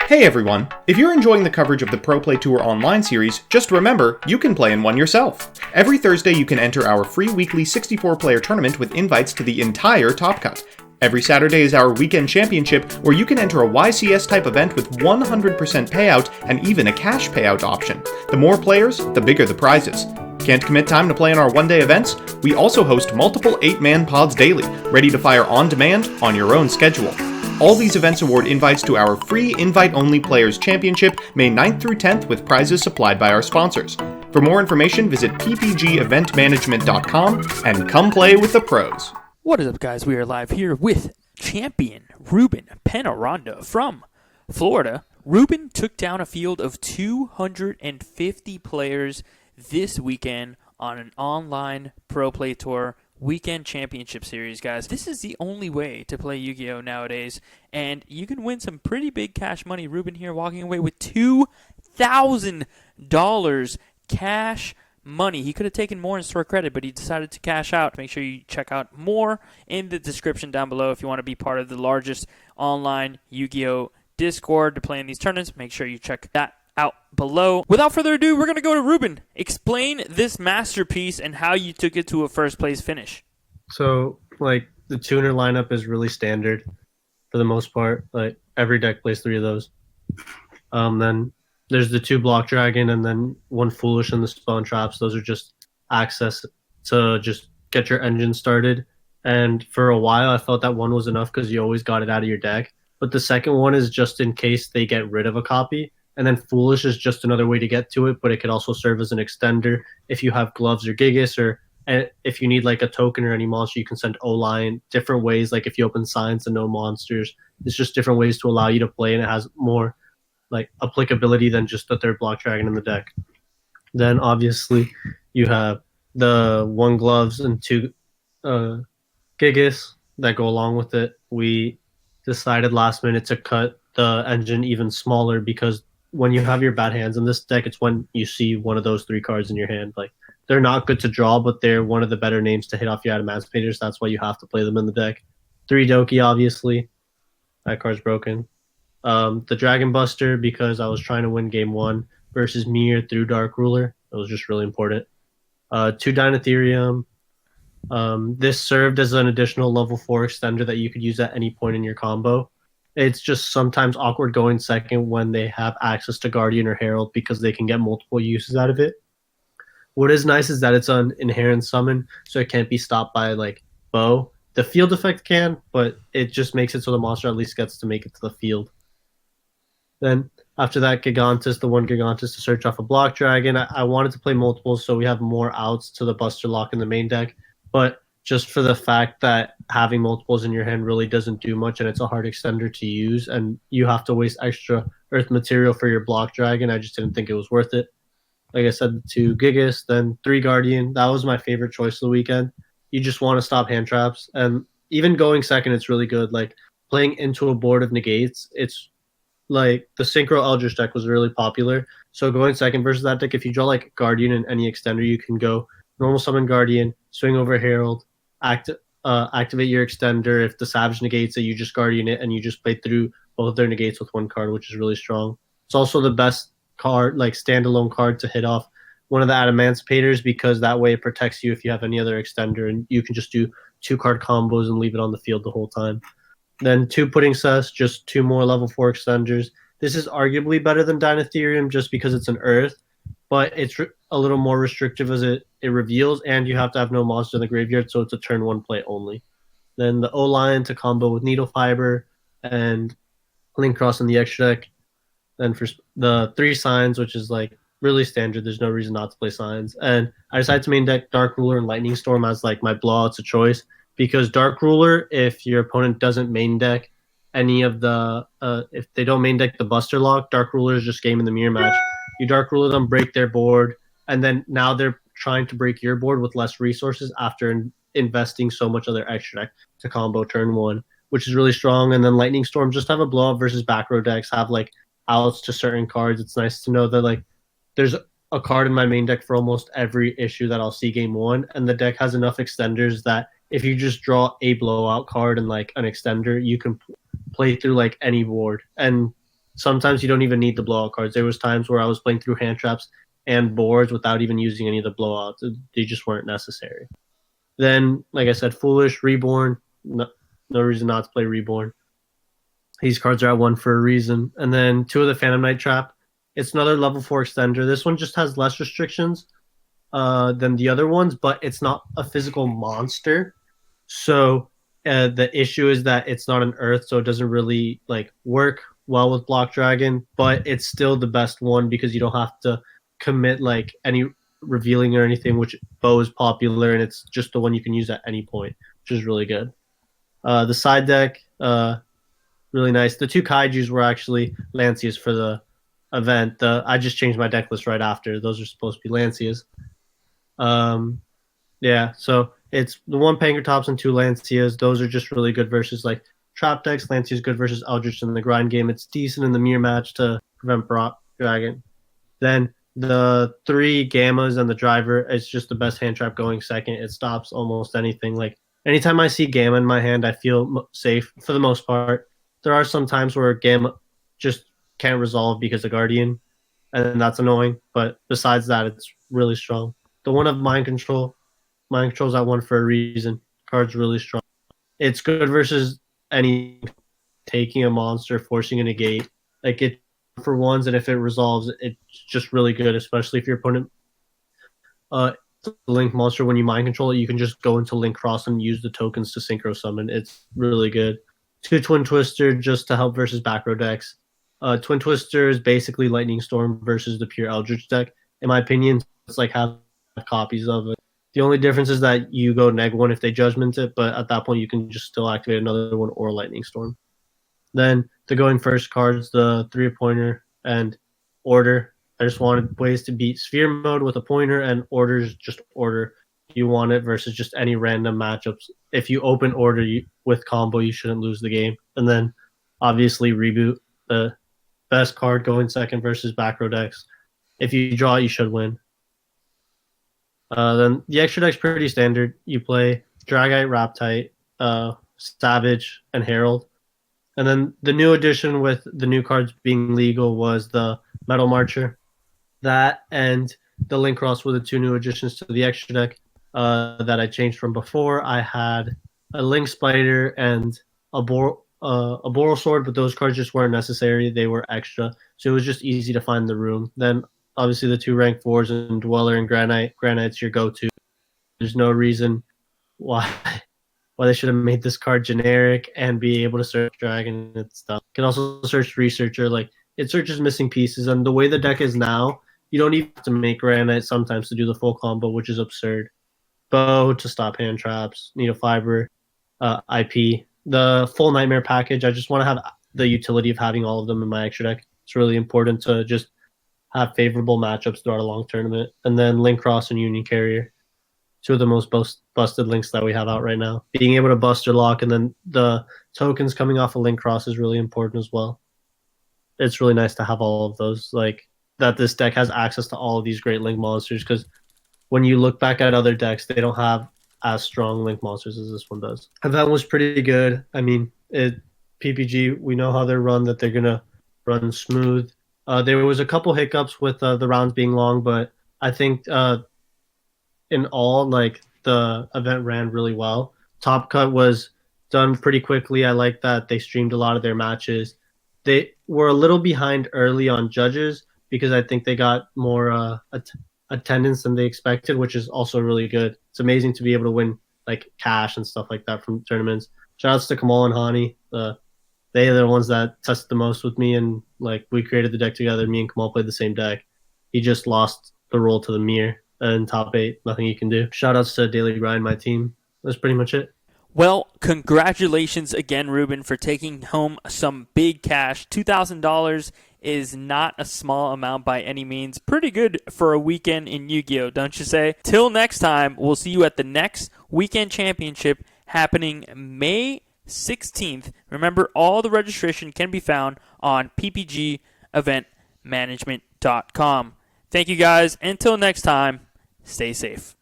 Hey everyone! If you're enjoying the coverage of the Pro Play Tour Online series, just remember, you can play in one yourself. Every Thursday you can enter our free weekly 64-player tournament with invites to the entire Top Cut. Every Saturday is our weekend championship, where you can enter a YCS-type event with 100% payout and even a cash payout option. The more players, the bigger the prizes. Can't commit time to play in our one-day events? We also host multiple 8-man pods daily, ready to fire on demand on your own schedule. All these events award invites to our free invite-only Players Championship, May 9th through 10th, with prizes supplied by our sponsors. For more information, visit ppgeventmanagement.com and come play with the pros. What is up, guys? We are live here with champion Ruben Penaranda from Florida. Ruben took down a field of 250 players this weekend on an online Pro Play Tour weekend championship series, guys. This is the only way to play Yu-Gi-Oh nowadays, and you can win some pretty big cash money. Ruben here walking away with $2,000 cash money. He could have taken more in store credit, but he decided to cash out. Make sure you check out more in the description down below if you want to be part of the largest online Yu-Gi-Oh Discord to play in these tournaments. Make sure you check that out below. Without further ado, we're going to go to Ruben. Explain this masterpiece and how you took it to a first place finish. So, the tuner lineup is really standard for the most part. Every deck plays 3 of those. Then there's the 2 block dragon and then 1 foolish and the spawn traps. Those are just access to just get your engine started. And for a while, I thought that 1 was enough because you always got it out of your deck. But the second one is just in case they get rid of a copy. And then foolish is just another way to get to it, but it could also serve as an extender if you have gloves or Gigas, or if you need a token or any monster, you can send O-line. Different ways, if you open signs and no monsters. It's just different ways to allow you to play, and it has more applicability than just the 3rd block dragon in the deck. Then obviously you have the 1 gloves and 2 Gigas that go along with it. We decided last minute to cut the engine even smaller because when you have your bad hands in this deck, it's when you see one of those 3 cards in your hand. They're not good to draw, but they're one of the better names to hit off your Adamantimators. That's why you have to play them in the deck. 3 Doki, obviously. That card's broken. The Dragon Buster, because I was trying to win game 1 versus Mir through Dark Ruler. It was just really important. 2 Dinotherium. This served as an additional level 4 extender that you could use at any point in your combo. It's just sometimes awkward going second when they have access to Guardian or Herald because they can get multiple uses out of it. What is nice is that it's an inherent summon, so it can't be stopped by Bow. The field effect can, but it just makes it so the monster at least gets to make it to the field. Then after that, Gigantus, the 1 Gigantus to search off a block dragon. I wanted to play multiples so we have more outs to the Buster Lock in the main deck, but just for the fact that having multiples in your hand really doesn't do much, and it's a hard extender to use, and you have to waste extra earth material for your block dragon. I just didn't think it was worth it. Like I said, 2 Gigas, then 3 Guardian. That was my favorite choice of the weekend. You just want to stop hand traps, and even going second, it's really good. Playing into a board of negates, it's the Synchro Eldritch deck was really popular. So going second versus that deck, if you draw Guardian and any extender, you can go normal summon Guardian, swing over Herald, activate your extender. If the Savage negates it, you just Guardian it, and you just play through both of their negates with 1 card, which is really strong. It's also the best card, standalone card to hit off one of the Adamantimators, because that way it protects you if you have any other extender, and you can just do 2 card combos and leave it on the field the whole time. Then 2 Pudding Cess, just 2 more level 4 extenders. This is arguably better than Dinotherium just because it's an Earth, but it's a little more restrictive as it reveals, and you have to have no monster in the graveyard, so it's a turn 1 play only. Then the O-Lion to combo with Needle Fiber and Link Cross in the extra deck. Then for the 3 Signs, which is really standard, there's no reason not to play Signs. And I decided to main deck Dark Ruler and Lightning Storm as my blowouts of choice, because Dark Ruler, if your opponent doesn't main deck any of the if they don't main deck the Buster Lock, Dark Ruler is just game in the mirror match. You Dark Ruler them, break their board, and then now they're trying to break your board with less resources after investing so much of their extra deck to combo turn 1, which is really strong. And then Lightning Storm, just have a blowout versus back row decks, have outs to certain cards. It's nice to know that there's a card in my main deck for almost every issue that I'll see game 1, and the deck has enough extenders that if you just draw a blowout card and an extender, you can play through any board. And sometimes you don't even need the blowout cards. There was times where I was playing through hand traps and boards without even using any of the blowouts. They just weren't necessary. Then, like I said, Foolish, Reborn, no reason not to play Reborn. These cards are at 1 for a reason. And then 2 of the Phantom Knight Trap. It's another level 4 extender. This one just has less restrictions than the other ones, but it's not a physical monster. So the issue is that it's not an Earth, so it doesn't really work well with Block Dragon, but it's still the best one because you don't have to commit any revealing or anything, which Bow is popular, and it's just the one you can use at any point, which is really good. The side deck, really nice. The 2 Kaijus were actually Lancias for the event. I just changed my deck list right after. Those are supposed to be Lancias. Yeah, so it's the 1 Pankratops and 2 Lancias. Those are just really good versus trap decks. Lancia's good versus Eldritch in the grind game. It's decent in the mirror match to prevent Block Dragon. Then the 3 Gammas and the Driver, it's just the best hand trap going second. It stops almost anything. Anytime I see Gamma in my hand, I feel safe for the most part. There are some times where Gamma just can't resolve because of Guardian, and that's annoying. But besides that, it's really strong. The one of Mind Control's at 1 for a reason. Card's really strong. It's good versus any taking a monster, forcing a negate. It for ones, and if it resolves, it's just really good, especially if your opponent Link monster, when you Mind Control it, you can just go into Link Cross and use the tokens to Synchro Summon. It's really good. 2 Twin Twister just to help versus back row decks. Twin Twister is basically Lightning Storm versus the pure Eldritch deck. In my opinion, it's have copies of it. The only difference is that you go -1 if they Judgment it, but at that point you can just still activate another one or Lightning Storm. Then the going first cards, the 3 Pointer and Order. I just wanted ways to beat Sphere Mode with a Pointer, and Order's just Order. You want it versus just any random matchups. If you open Order with combo, you shouldn't lose the game. And then obviously Reboot, the best card going second versus back row decks. If you draw, you should win. Then the extra deck's pretty standard. You play Dragite, Raptite, Savage, and Herald. And then the new addition with the new cards being legal was the Metal Marcher. That and the Link Cross were the 2 new additions to the extra deck that I changed from before. I had a Link Spider and a Boral Sword, but those cards just weren't necessary. They were extra. So it was just easy to find the room. Then obviously the 2 rank 4s and Dweller and Granite. Granite's your go-to. There's no reason why they should have made this card generic and be able to search Dragon and stuff. You can also search Researcher. It searches missing pieces, and the way the deck is now, you don't even have to make Granite sometimes to do the full combo, which is absurd. Bow to stop hand traps, Needle Fiber, IP. The full Nightmare package, I just want to have the utility of having all of them in my extra deck. It's really important to just have favorable matchups throughout a long tournament. And then Link Cross and Union Carrier, 2 of the most busted links that we have out right now. Being able to buster lock, and then the tokens coming off of Link Cross is really important as well. It's really nice to have all of those, that this deck has access to all of these great link monsters, because when you look back at other decks, they don't have as strong link monsters as this one does. Event was pretty good. I mean, PPG, we know how they're run, that they're going to run smooth. There was a couple hiccups with the rounds being long, but I think in all, the event ran really well. Top Cut was done pretty quickly. I like that they streamed a lot of their matches. They were a little behind early on judges because I think they got more attendance than they expected, which is also really good. It's amazing to be able to win cash and stuff like that from tournaments. Shoutouts to Kamal and Hani. They are the ones that tested the most with me, and we created the deck together. Me and Kamal played the same deck. He just lost the roll to the mirror in top 8. Nothing he can do. Shoutouts to Daily Grind, my team. That's pretty much it. Well, congratulations again, Ruben, for taking home some big cash. $2,000 is not a small amount by any means. Pretty good for a weekend in Yu-Gi-Oh!, don't you say? Till next time, we'll see you at the next weekend championship happening May 16th. Remember, all the registration can be found on ppgeventmanagement.com. Thank you guys. Until next time, stay safe.